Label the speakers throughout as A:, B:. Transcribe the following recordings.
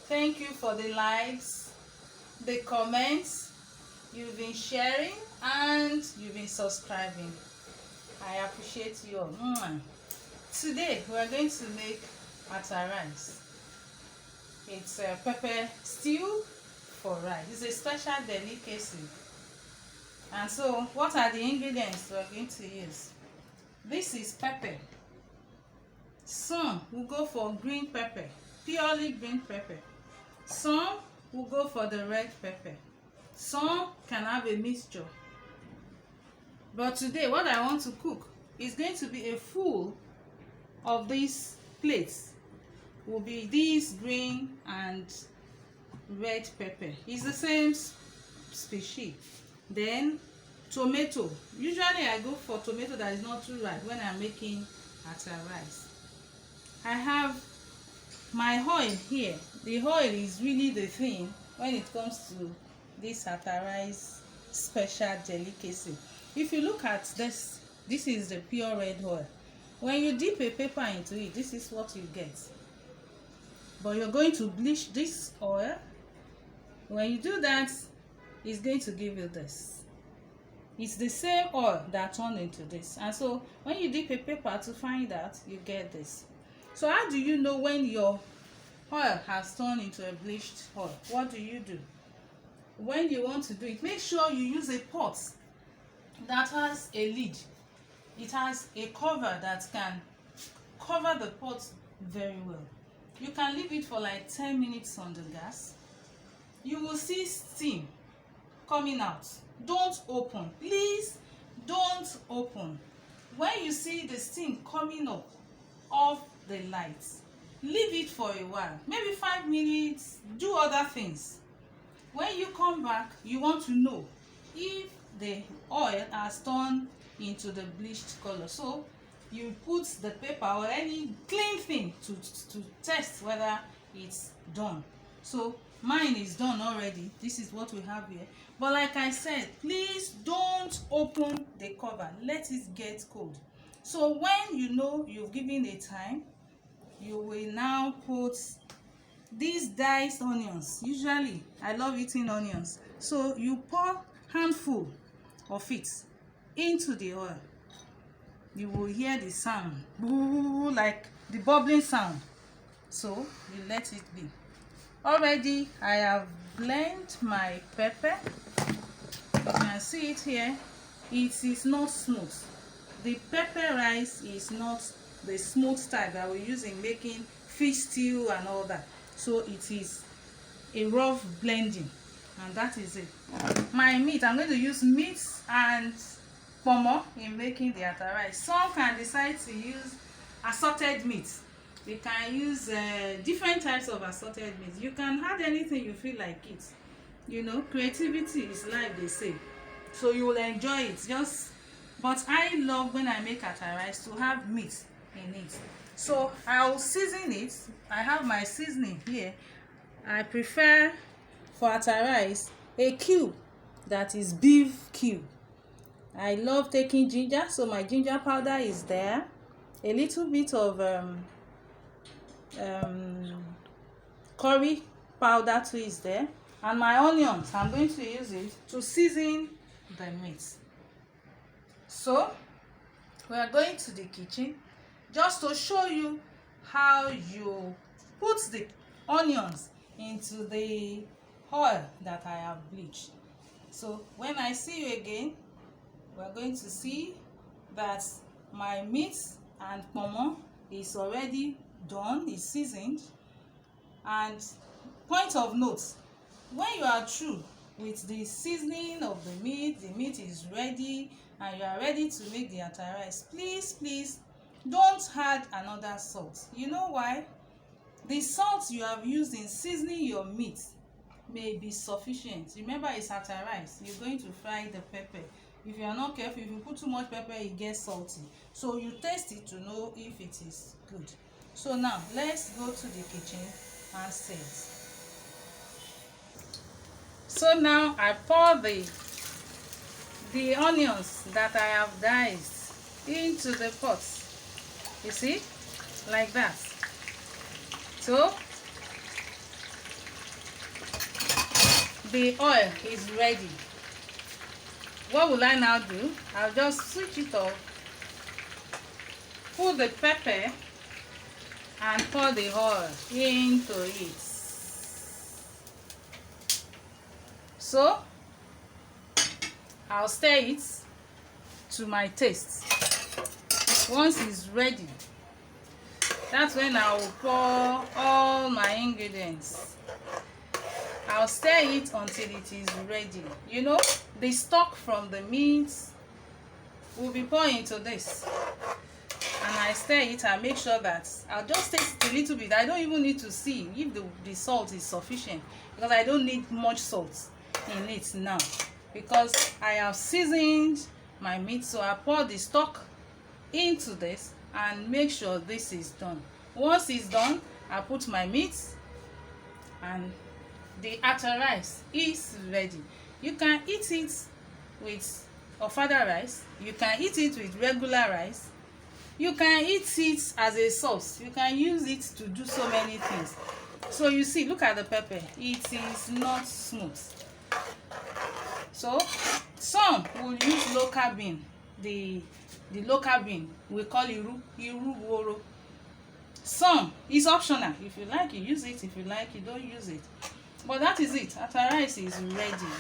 A: Thank you for the likes, the comments you've been sharing, and you've been subscribing. I appreciate you all. Today we are going to make ata rice. It's a pepper stew for rice. It's a special delicacy. And so, what are the ingredients we are going to use? This is pepper. Some will go for green pepper, purely green pepper. Some will go for the red pepper. Some can have a mixture. But today, what I want to cook is going to be a full of these plates. Will be this green and red pepper. It's the same species. Then tomato. Usually I go for tomato that is not too ripe when I'm making ata rice. I have my oil here. The oil is really the thing when it comes to this ata rice special delicacy. If you look at this, this is the pure red oil. When you dip a pepper into it, this is what you get. But you're going to bleach this oil. When you do that, it's going to give you this. It's the same oil that turned into this. And so when you dip a pepper to find out, you get this. So how do you know when your oil has turned into a bleached oil? What do you do? When you want to do it, make sure you use a pot that has a lid. It has a cover that can cover the pot very well. You can leave it for like 10 minutes on the gas. You will see steam coming out. Don't open. Please don't open. When you see the steam coming up off the lights, leave it for a while, maybe 5 minutes. Do other things. When you come back, you want to know if the oil has turned into the bleached color. So you put the paper or any clean thing to test whether it's done. So mine is done already. This is what we have here. But like I said, please don't open the cover. Let it get cold. So when you know you've given a time, you will now put these diced onions. Usually I love eating onions. So you pour handful of it into the oil. You will hear the sound, like the bubbling sound. So you let it be. Already I have blended my pepper. You can see it here. It is not smooth. The pepper rice is not the smooth type that we use in making fish stew and all that. So it is a rough blending, and that is it. My meat, I'm going to use meat and pomo in making the ata rice. Some can decide to use assorted meat. You can use different types of assorted meat. You can add anything you feel like it. You know, creativity is life, they say. So you will enjoy it. But I love when I make ata rice to have meat in it. So I'll season it. I have my seasoning here. I prefer for ata rice a cube that is beef cube. I love taking ginger, so my ginger powder is there. A little bit of curry powder too is there, and my onions, I'm going to use it to season the meat. So we are going to the kitchen just to show you how you put the onions into the oil that I have bleached. So when I see you again, we're going to see that my meat and pomo is already done, is seasoned. And point of note, when you are through with the seasoning of the meat is ready, and you are ready to make the ata rice, please don't add another salt. You know why? The salt you have used in seasoning your meat may be sufficient. Remember, it's ata rice. You're going to fry the pepper. If you are not careful, if you put too much pepper, it gets salty. So you taste it to know if it is good. So now let's go to the kitchen and set. So now I pour the onions that I have diced into the pot. You see, like that. So the oil is ready. What will I now do? I'll just switch it off, put the pepper and pour the oil into it. So I'll stir it to my taste. Once it's ready, that's when I will pour all my ingredients. I'll stir it until it is ready. You know, the stock from the meat will be poured into this, and I stir it and make sure that I'll just taste it a little bit. I don't even need to see if the salt is sufficient, because I don't need much salt in it now, because I have seasoned my meat. So I pour the stock into this and make sure this is done. Once it's done, I put my meat, and the attar rice is ready. You can eat it with ofada rice, you can eat it with regular rice, you can eat it as a sauce, you can use it to do so many things. So you see, look at the pepper, it is not smooth. So some will use local bean, the local bean we call iru. Some is optional. If you like, you use it. If you like, you don't use it. But that is it. Attar rice is ready.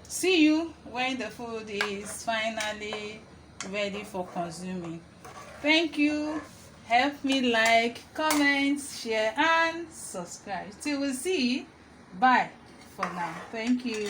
A: See you when the food is finally ready for consuming. Thank you. Help me like, comment, share and subscribe. Till we see. Bye for now. Thank you.